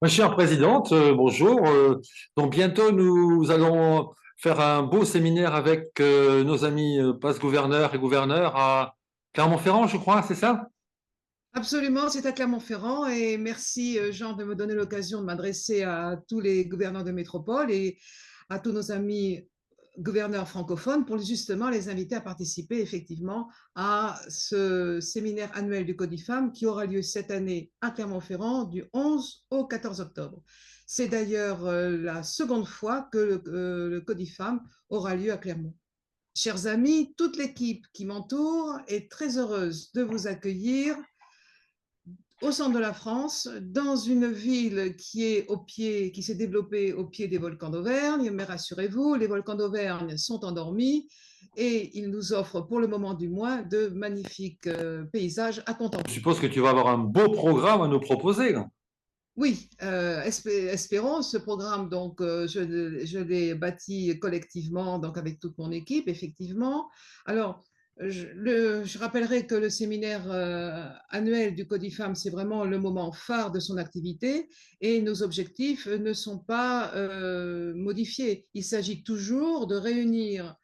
Ma chère présidente, bonjour. Donc bientôt nous allons faire un beau séminaire avec nos amis passe-gouverneurs et gouverneurs à Clermont-Ferrand, je crois, c'est ça? Absolument, c'est à Clermont-Ferrand et merci Jean de me donner l'occasion de m'adresser à tous les gouverneurs de métropole et à tous nos amis gouverneurs francophones pour justement les inviter à participer effectivement à ce séminaire annuel du Codifam qui aura lieu cette année à Clermont-Ferrand du 11 au 14 octobre. C'est d'ailleurs la seconde fois que le Codifam aura lieu à Clermont. Chers amis, toute l'équipe qui m'entoure est très heureuse de vous accueillir au centre de la France, dans une ville qui est au pied, qui s'est développée au pied des volcans d'Auvergne. Mais rassurez-vous, les volcans d'Auvergne sont endormis et ils nous offrent pour le moment du moins de magnifiques paysages à Je contempler. suppose que tu vas avoir un beau programme à nous proposer, là. Oui, espérons ce programme. Donc, je l'ai bâti collectivement, donc avec toute mon équipe, effectivement. Alors, je rappellerai que le séminaire annuel du Codifam, c'est vraiment le moment phare de son activité et nos objectifs ne sont pas modifiés. Il s'agit toujours de réunir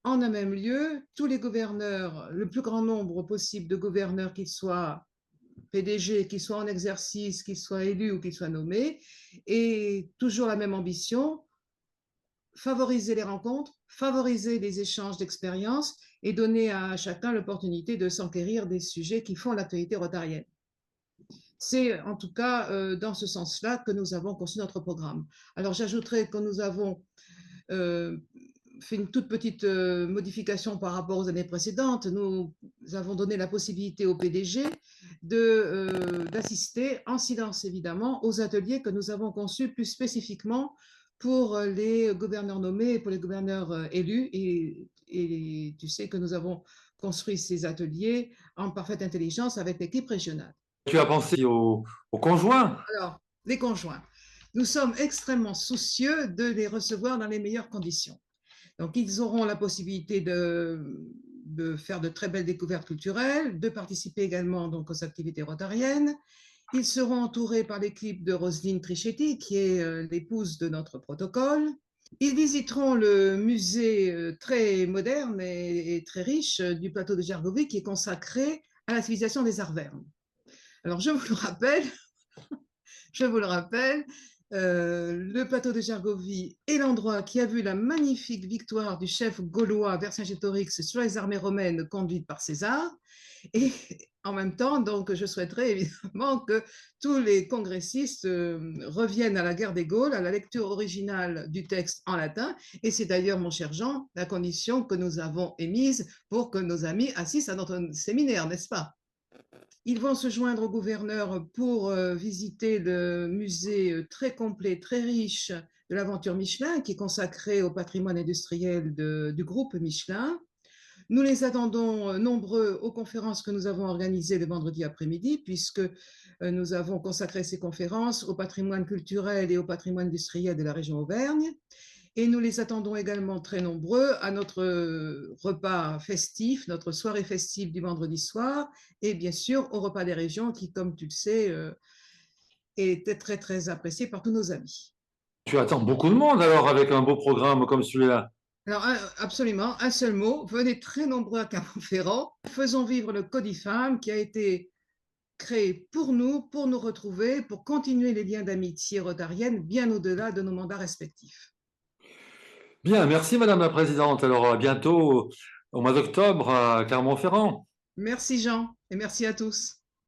en un même lieu tous les gouverneurs, le plus grand nombre possible de gouverneurs, qu'ils soient PDG, qu'il soit en exercice, qu'il soit élu ou qu'il soit nommé, et toujours la même ambition, favoriser les rencontres, favoriser les échanges d'expériences et donner à chacun l'opportunité de s'enquérir des sujets qui font l'actualité rotarienne. C'est en tout cas dans ce sens-là que nous avons conçu notre programme. Alors j'ajouterai que nous avons euh, fait une toute petite modification par rapport aux années précédentes. Nous avons donné la possibilité au PDG d'assister en silence, évidemment, aux ateliers que nous avons conçus plus spécifiquement pour les gouverneurs nommés et pour les gouverneurs élus. Et tu sais que nous avons construit ces ateliers en parfaite intelligence avec l'équipe régionale. Tu as pensé aux conjoints? Alors, les conjoints. Nous sommes extrêmement soucieux de les recevoir dans les meilleures conditions. Donc, ils auront la possibilité de faire de très belles découvertes culturelles, de participer également donc, aux activités rotariennes. Ils seront entourés par l'équipe de Roselyne Trichetti, qui est l'épouse de notre protocole. Ils visiteront le musée très moderne et très riche du plateau de Gergovie, qui est consacré à la civilisation des Arvernes. Alors, je vous le rappelle, le plateau de Gergovie est l'endroit qui a vu la magnifique victoire du chef gaulois Vercingétorix sur les armées romaines conduites par César. Et en même temps, donc, je souhaiterais évidemment que tous les congressistes reviennent à la guerre des Gaules, à la lecture originale du texte en latin. Et c'est d'ailleurs, mon cher Jean, la condition que nous avons émise pour que nos amis assistent à notre séminaire, n'est-ce pas? Ils vont se joindre au gouverneur pour visiter le musée très complet, très riche de l'aventure Michelin, qui est consacré au patrimoine industriel du groupe Michelin. Nous les attendons nombreux aux conférences que nous avons organisées le vendredi après-midi, puisque nous avons consacré ces conférences au patrimoine culturel et au patrimoine industriel de la région Auvergne. Et nous les attendons également très nombreux à notre repas festif, notre soirée festive du vendredi soir, et bien sûr au repas des régions qui, comme tu le sais, était très très apprécié par tous nos amis. Tu attends beaucoup de monde alors avec un beau programme comme celui-là. Alors, absolument, un seul mot, venez très nombreux à Clermont-Ferrand, faisons vivre le Codifam qui a été créé pour nous retrouver, pour continuer les liens d'amitié rotarienne bien au-delà de nos mandats respectifs. Bien, merci Madame la Présidente. Alors à bientôt au mois d'octobre à Clermont-Ferrand. Merci Jean et merci à tous.